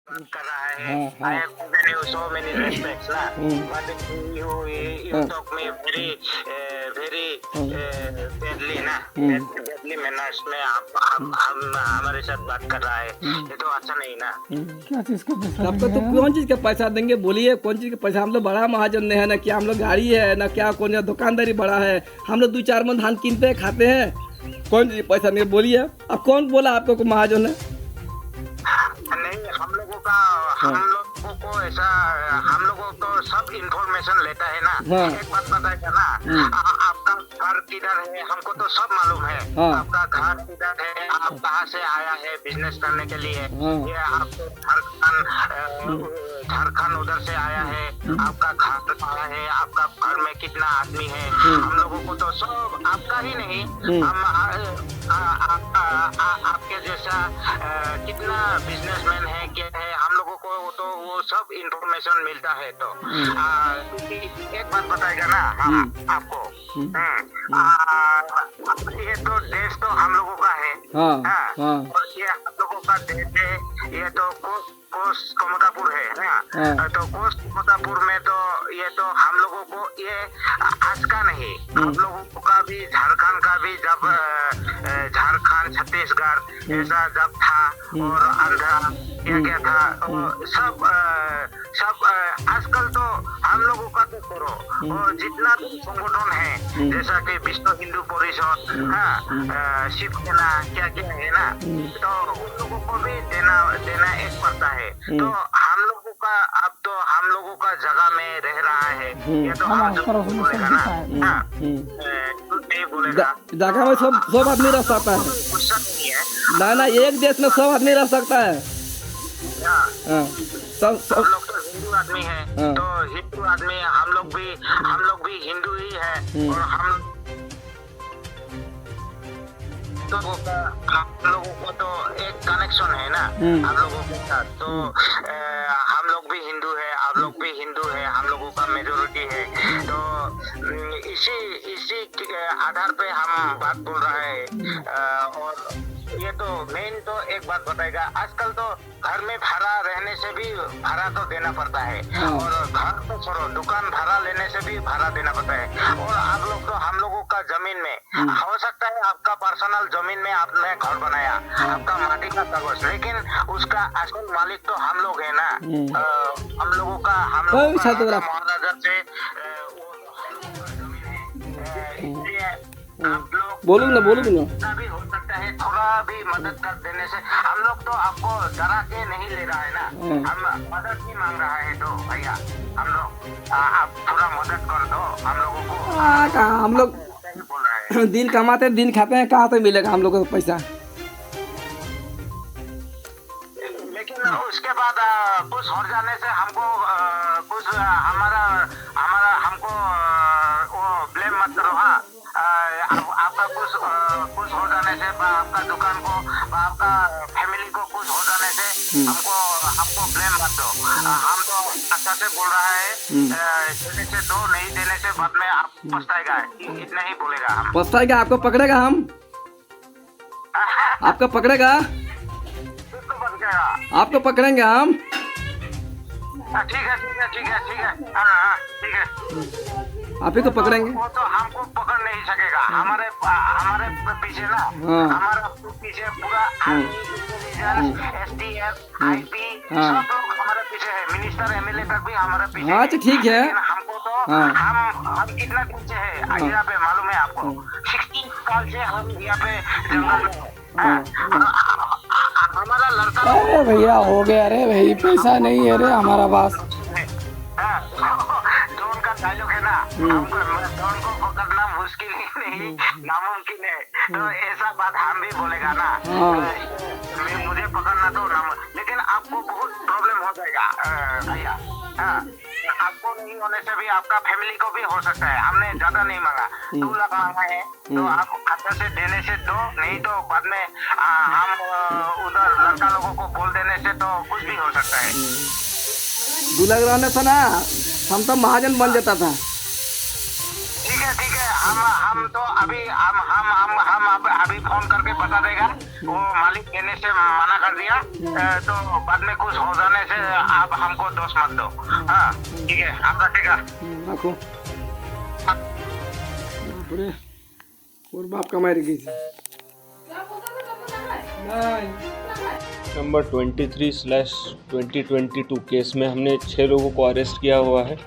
बात कर रहा है। हाँ, I हाँ। have given you so many respects ना, but you talk me very badly ना, badly manners में आप हम हमारे साथ बात कर रहा है, ये तो अच्छा नहीं ना। क्या चीज का पैसा आपको तो कौन चीज का पैसा देंगे बोलिए, कौन चीज का पैसा? हम लोग बड़ा महाजन नहीं है ना, क्या हम लोग गाड़ी है ना, क्या कौन सा दुकानदारी बड़ा है? हम लोग 2-4 मन धान कीनते हैं खाते हैं, कौन चीज पैसा नहीं बोलिए। अब कौन बोला आपको को महाजन है? नहीं, हम लोगों को ऐसा, हम लोगों को सब इंफॉर्मेशन लेता है ना। हाँ। एक बात बताएगा ना, आपका घर किधर है हमको तो सब मालूम है। हाँ। आपका घर किधर है, आप कहाँ से आया है बिजनेस करने के लिए, हाँ। ये आपको झारखंड उधर से आया है, आपका घर कहाँ है, आपका घर में कितना आदमी है, हम लोगों को तो सब, आपका ही नहीं, हम आपके जैसा कितना बिजनेसमैन है क्या है, हम लोगों को तो वो सब इंफॉर्मेशन मिलता है। तो एक बात बताएगा ना हम आपको, ये तो देश तो हम लोगों का है। हाँ, हाँ, हाँ। और ये हम लोगों का देश है, ये तो कोस कमतापुर है ना। हाँ। तो कोस कमतापुर में तो ये तो हम लोगों को ये आज का नहीं, हम लोगों का भी झारखंड का भी जब झारखंड छत्तीसगढ़ ऐसा जब था और आंध्रा क्या था, सब आजकल तो हम लोगों का तो करो और जितना भी संगठन है जैसा कि विश्व हिंदू परिषद, हाँ, शिव सेना क्या क्या है ना, तो उन लोगों को भी देना एक पड़ता है। तो हम लोगों का अब तो हम लोगों का जगह में रह रहा है, ये तो हम जो बोलेगा ना, हाँ, झूठ नहीं बोलेगा। जगह में सब आदमी रह सकता है गुस्सा नहीं है ना, एक देश में सब आदमी रह सकता है। हाँ। हाँ, हम लोग तो हिंदू आदमी है, हाँ। तो हिंदू आदमी हम लोग भी हिंदू ही है, और हम लोगों को तो एक कनेक्शन है ना हम लोगों के साथ। तो हम लोग भी हिंदू है, आप लोग भी हिंदू है, हम लोगों का मेजोरिटी है। तो इसी के आधार पे हम बात बोल रहा है। और ये तो मेन तो एक बात बताएगा, आजकल तो घर में भाड़ा रहने से भी भाड़ा तो देना पड़ता है, और घर तो छोड़ो दुकान भाड़ा लेने से भी भाड़ा देना पड़ता है। और आप लोग तो हम लोगों का जमीन में हो सकता है, आपका पर्सनल जमीन में आपने घर बनाया, आपका माटी का कागज, लेकिन उसका असल मालिक तो हम लोग है ना। हम लोगों का महाराजा से आप लोग बोलूँ ना भी हो सकता है, थोड़ा भी मदद कर देने से। हम लोग तो आपको डरा के नहीं ले रहा है ना, हम मदद ही मांग रहा है। तो भैया हम लोग आप थोड़ा मदद कर दो हम लोगों को। कहाँ हम लोग बोल रहा है दिन कमाते हैं दिन खाते हैं, कहाँ से मिलेगा हम लोग को पैसा? लेकिन उसके बाद कुछ हो जाने से हमको कुछ हमारा हमको वो ब्लेम मत करो। हाँ, आपका कुछ हो जाने से, आपका दुकान को, आपका फैमिली को कुछ हो जाने से हमको ब्लेम मत दो। हम तो अच्छा से बोल रहा है, देने से दो, नहीं देने से बाद में आप पछताएगा, इतना ही बोलेगा हम। पछताएगा? आपको पकड़ेगा हम? आपको पकड़ेगा? किसको बच गया? आपको पकड़ेंगे हम? ठीक है। हाँ, ठीक है। आप ही को पकड़ेंगे। वो तो हमको पकड़ नहीं सकेगा, हमारे पीछे ना, हमारा पीछे पूरा STF, IP सब लोग हमारे पीछे है, मिनिस्टर MLA तक भी हमारे पीछे। हाँ, अच्छा ठीक है। हमको तो हम कितना दिन से है यहाँ पे मालूम है आपको? 16 साल से हम यहाँ पे जंगल में है। हमारा लड़का अरे भैया हो गया, अरे भाई पैसा नहीं है रे हमारा पास। ड्रोन का डायलॉग है ना, हमको ड्रोन को पकड़ना मुश्किल ही नहीं नामुमकिन है। तो ऐसा बात हम भी बोलेगा ना, मुझे पकड़ना तो लेकिन आपको बहुत प्रॉब्लम हो जाएगा भैया। हाँ, आपको नहीं होने से भी आपका फैमिली को भी हो सकता है। हमने ज्यादा नहीं मांगा, 2 लाख मांगा है, तो आप अच्छा से देने से दो, नहीं तो बाद में हम उधर लड़का लोगों को बोल देने से तो कुछ भी हो सकता है। 2 लाख रहने से ना हम तो महाजन बन जाता था। ठीक ठीक है, हम तो अभी हम अभी फोन करके बता देगा। वो मालिक कहने से मना कर दिया, तो बाद में कुछ हो जाने से आप हमको दोष मत दो। हाँ ठीक है, आप रखेगा। रखो बापरे, और बाप कमाई रही थी नंबर 23/2022 केस में हमने 6 लोगों को अरेस्ट किया हुआ है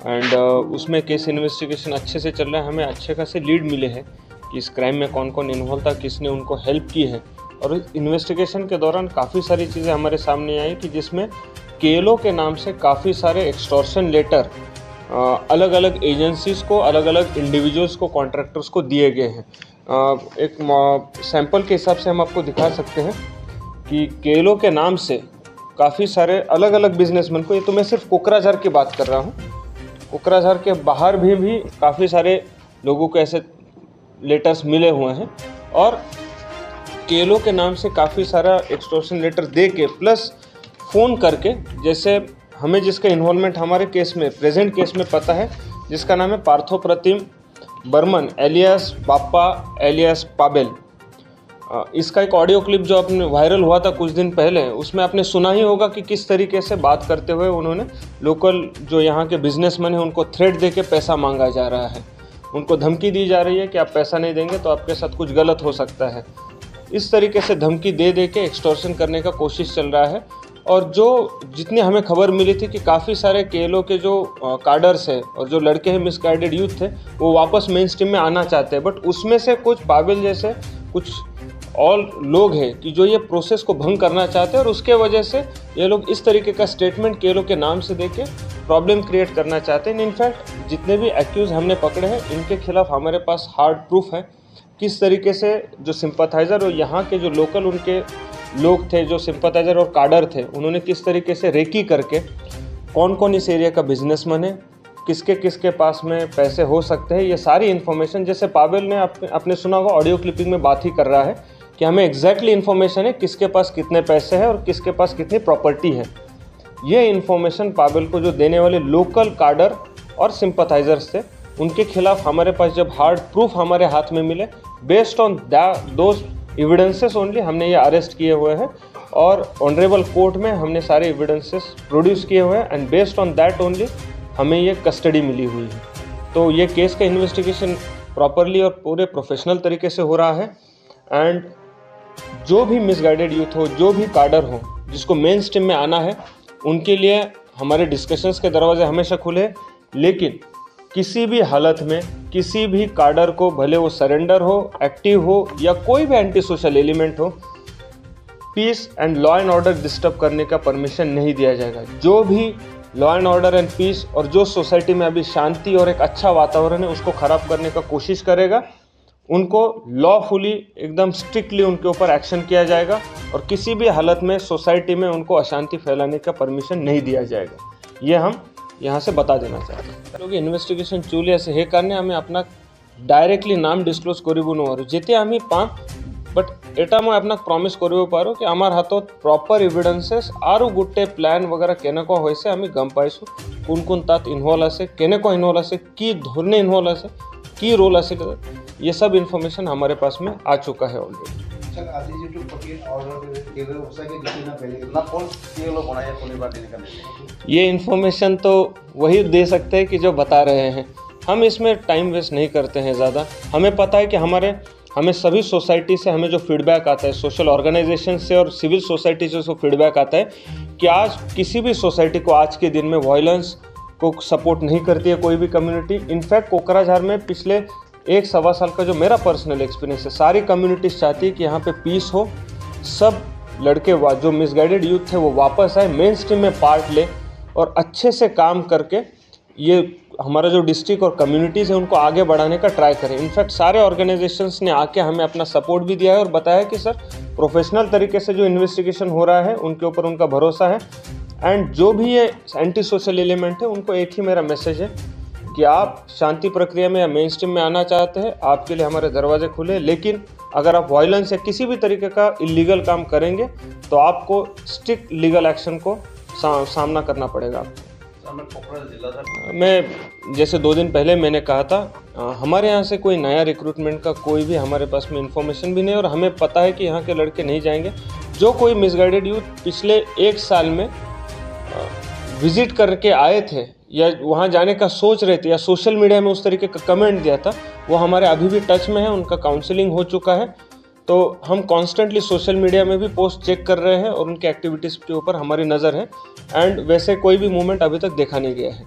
एंड उसमें केस इन्वेस्टिगेशन अच्छे से चल रहा है। हमें अच्छे खासे लीड मिले हैं कि इस क्राइम में कौन कौन इन्वॉल्व था, किसने उनको हेल्प की है। और इन्वेस्टिगेशन के दौरान काफ़ी सारी चीज़ें हमारे सामने आई कि जिसमें केलो के नाम से काफ़ी सारे एक्सटॉर्शन लेटर अलग अलग एजेंसीज़ को, अलग अलग इंडिविजुअल्स को, कॉन्ट्रैक्टर्स को दिए गए हैं। एक सैंपल के हिसाब से हम आपको दिखा सकते हैं कि केलो के नाम से काफ़ी सारे अलग अलग बिजनेसमैन को, ये तो मैं सिर्फ कोकराझार की बात कर रहा हूँ, कोकराझार के बाहर भी काफ़ी सारे लोगों को ऐसे लेटर्स मिले हुए हैं। और केलो के नाम से काफ़ी सारा एक्सटॉर्शन लेटर दे के प्लस फ़ोन करके, जैसे हमें जिसका इन्वॉल्वमेंट हमारे केस में, प्रेजेंट केस में पता है, जिसका नाम है पार्थो प्रतिम Burman alias Bappa alias Pavel. इसका एक ऑडियो क्लिप जो अपने वायरल हुआ था कुछ दिन पहले, उसमें आपने सुना ही होगा कि किस तरीके से बात करते हुए उन्होंने लोकल जो यहाँ के बिजनेसमैन हैं उनको थ्रेट दे के पैसा मांगा जा रहा है, उनको धमकी दी जा रही है कि आप पैसा नहीं देंगे तो आपके साथ कुछ गलत हो सकता है। इस तरीके से धमकी दे दे के एक्सटॉर्शन करने का कोशिश चल रहा है। और जो जितनी हमें खबर मिली थी कि काफ़ी सारे केलो के जो कार्डर्स हैं और जो लड़के हैं, मिसगाइडेड यूथ थे, वो वापस मेन स्ट्रीम में आना चाहते हैं, बट उसमें से कुछ पाबेल जैसे कुछ और लोग हैं कि जो ये प्रोसेस को भंग करना चाहते हैं और उसके वजह से ये लोग इस तरीके का स्टेटमेंट केलो के नाम से देके प्रॉब्लम क्रिएट करना चाहते हैं। इनफैक्ट जितने भी एक्यूज हमने पकड़े हैं इनके खिलाफ हमारे पास हार्ड प्रूफ है किस तरीके से जो सिंपथाइज़र और यहाँ के जो लोकल उनके लोग थे, जो सिंपथाइज़र और कार्डर थे, उन्होंने किस तरीके से रेकी करके कौन कौन इस एरिया का बिजनेसमैन है, किसके किसके पास में पैसे हो सकते हैं, ये सारी इन्फॉर्मेशन, जैसे पाबेल ने आपने सुना होगा ऑडियो क्लिपिंग में बात ही कर रहा है कि हमें एग्जैक्टली इन्फॉर्मेशन है किसके पास कितने पैसे हैं और किसके पास कितनी प्रॉपर्टी है। ये इन्फॉर्मेशन पाबेल को जो देने वाले लोकल कार्डर और सिंपथाइजर्स थे, उनके खिलाफ हमारे पास जब हार्ड प्रूफ हमारे हाथ में मिले, based on those evidences only हमने ये अरेस्ट किए हुए हैं और ऑनरेबल कोर्ट में हमने सारे एविडेंसेस प्रोड्यूस किए हुए हैं and based on that only हमें ये कस्टडी मिली हुई है। तो ये केस का इन्वेस्टिगेशन प्रॉपरली और पूरे प्रोफेशनल तरीके से हो रहा है एंड जो भी मिसगाइडेड यूथ हो, जो भी कार्डर हो, जिसको मेन स्ट्रीम में आना है, उनके लिए हमारे डिस्कशंस के दरवाजे हमेशा खुले। लेकिन किसी भी हालत में किसी भी कार्डर को, भले वो सरेंडर हो, एक्टिव हो या कोई भी एंटी सोशल एलिमेंट हो, peace and law and order disturb करने का परमिशन नहीं दिया जाएगा। जो भी law and order and peace और जो सोसाइटी में अभी शांति और एक अच्छा वातावरण है उसको ख़राब करने का कोशिश करेगा, उनको लॉफुली एकदम स्ट्रिक्टली उनके ऊपर एक्शन किया जाएगा और किसी भी हालत में सोसाइटी में उनको अशांति फैलाने का परमिशन नहीं दिया जाएगा। ये हम यहाँ से बता देना चाहते हैं। क्योंकि इन्वेस्टिगेशन चूलिया से हे करने हमें अपना डायरेक्टली नाम डिस्क्लोज करूँ जिते हमें बट एटा मैं अपना प्रॉमिस करूँ पारो कि आमार हाथों प्रॉपर एविडेंसेस आरु गुट्टे प्लान वगैरह केनेको होइसे हमें गम पाइसु कोन कोन तात इन्वॉल्व आसे, केनेको इन्वॉल्व आसे, की धोरणे इन्वॉल्व आसे, की रोल आसे, ये सब इन्फॉर्मेशन हमारे पास में आ चुका है ऑलरेडी। ये इन्फॉर्मेशन तो वही दे सकते हैं कि जो बता रहे हैं, हम इसमें टाइम वेस्ट नहीं करते हैं ज़्यादा। हमें पता है कि हमें सभी सोसाइटी से हमें जो फीडबैक आता है, सोशल ऑर्गेनाइजेशन से और सिविल सोसाइटी से जो फीडबैक आता है कि आज किसी भी सोसाइटी को आज के दिन में वायलेंस को सपोर्ट नहीं करती है कोई भी कम्युनिटी। इनफैक्ट कोकराझार में पिछले 1-1.25 साल का जो मेरा पर्सनल एक्सपीरियंस है, सारी कम्युनिटीज़ चाहती है कि यहाँ पे पीस हो, सब लड़के जो मिसगाइडेड यूथ थे वो वापस आए, मेन स्ट्रीम में पार्ट ले और अच्छे से काम करके ये हमारा जो डिस्ट्रिक्ट और कम्युनिटीज़ है उनको आगे बढ़ाने का ट्राई करें। इनफैक्ट सारे ऑर्गेनाइजेशंस ने आके हमें अपना सपोर्ट भी दिया है और बताया कि सर प्रोफेशनल तरीके से जो इन्वेस्टिगेशन हो रहा है उनके ऊपर उनका भरोसा है। एंड जो भी ये एंटी सोशल एलिमेंट है उनको एक ही मेरा मैसेज है कि आप शांति प्रक्रिया में या मेन स्ट्रीम में आना चाहते हैं, आपके लिए हमारे दरवाजे खुले। लेकिन अगर आप वायलेंस या किसी भी तरीके का इलीगल काम करेंगे तो आपको स्ट्रिक्ट लीगल एक्शन को सामना करना पड़ेगा आपको। मैं जैसे 2 दिन पहले मैंने कहा था, हमारे यहाँ से कोई नया रिक्रूटमेंट का कोई भी हमारे पास में इन्फॉर्मेशन भी नहीं, और हमें पता है कि यहाँ के लड़के नहीं जाएंगे। जो कोई मिसगाइडेड यूथ पिछले 1 साल में विजिट करके आए थे या वहाँ जाने का सोच रहे थे या सोशल मीडिया में उस तरीके का कमेंट दिया था, वो हमारे अभी भी टच में है, उनका काउंसलिंग हो चुका है। तो हम कॉन्स्टेंटली सोशल मीडिया में भी पोस्ट चेक कर रहे हैं और उनके एक्टिविटीज़ के ऊपर हमारी नज़र है, एंड वैसे कोई भी मूवमेंट अभी तक देखा नहीं गया है।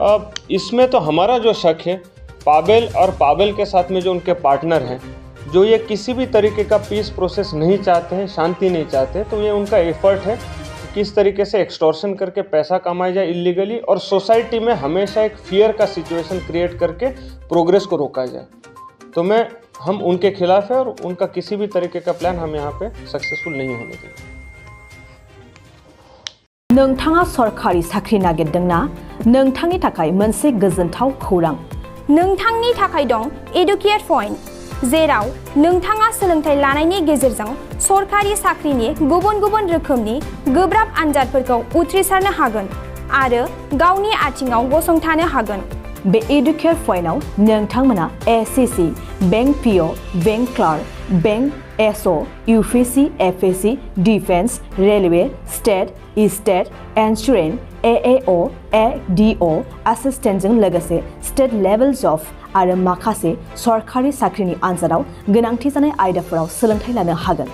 अब इसमें तो हमारा जो शक है, पाबेल और पाबेल के साथ में जो उनके पार्टनर हैं, जो ये किसी भी तरीके का पीस प्रोसेस नहीं चाहते हैं, शांति नहीं चाहते, तो ये उनका एफर्ट है किस तरीके से एक्सटॉर्शन करके पैसा कमाया जाए इलीगली, और सोसाइटी में हमेशा एक फियर का सिचुएशन क्रिएट करके प्रोग्रेस को रोका जाए। तो हम उनके खिलाफ है, और उनका किसी भी तरीके का प्लान हम यहाँ पे सक्सेसफुल नहीं होने देंगे। नोंथाङा सरकारि साख्रि नागिरदोंना? नोंथांनि थाखाय मोनसे गोजोनथाव खौरां। नोंथांनि थाखाय दं एडुकेट पॉइंट, जेराव नोंथाङा सोलोंथाइ लानायनि गेजेरजों सरकारि साख्रिनि गुबुन गुबुन रोखोमनि गोब्राब आनजादफोरखौ उथ्रिसारनो हागोन आरो गावनि आथिङाव गसंथानो हागोन। बे एडुकेट पॉइन्टआव नोंथांमोना SSC, bank PO, bank clerk, bank SO, UPSC, FSC, defence, railway, state insurance, AAO, ADO एसिस्टेन्टजों लोगोसे स्टेट लेभेल जब आरो माखासे सरकारि साख्रिनि आनजादाव गोनांथि जानाय आयदाफोराव सोलोंथाइ लानो हागोन।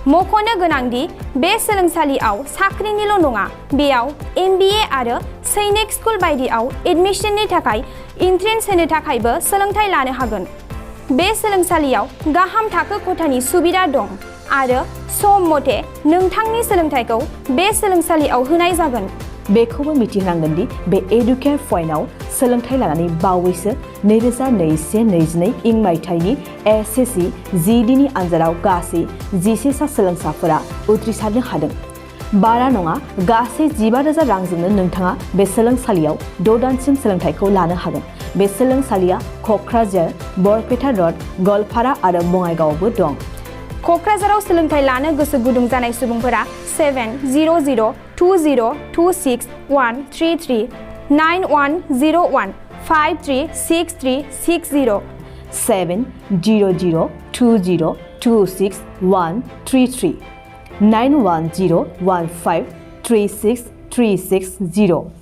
मख'नो गोनांदि बे सोलोंसालियाव साख्रिनिल' नङा, बेयाव एमबिए आरो सैनिक स्कुल बायदियाव एडमिशननि थाखाय एन्ट्रेन्स होनो थाखायबो सोलोंथाइ लानो हागोन। बे सोलोंसालियाव गाहाम थाखो खथानि सुबिदा दं आरो सम मथे नोंथांनि सोलोंथाइखौ बे सोलोंसालियाव होनाय जागोन। बेखौबो मिथिनांगोन दि बे एडुकेट पॉइन्टआव सोलोंथाइ लानानै बावैसो 2021-22 इं मायथाइनि एसएससी जीडीनि आनजादाव गासै 11 सा सोलोंसाफोरा उथ्रिसारनो हादों। बारा नङा, गासै 15,000 रांजोंनो नोंथाङा बे सोलोंसालियाव 6 दानसिम सोलोंथाइखौ लानो हागोन। बे सोलोंसालिया क'क्राझार, बरपेटा रड, गवालपारा आरो बङाइगावआवबो दं। क'क्राझाराव सोलोंथाइ लानो गोसो गुदुं जानाय सुबुंफोरा 70020263133 9101 536360 70020263133 9101536360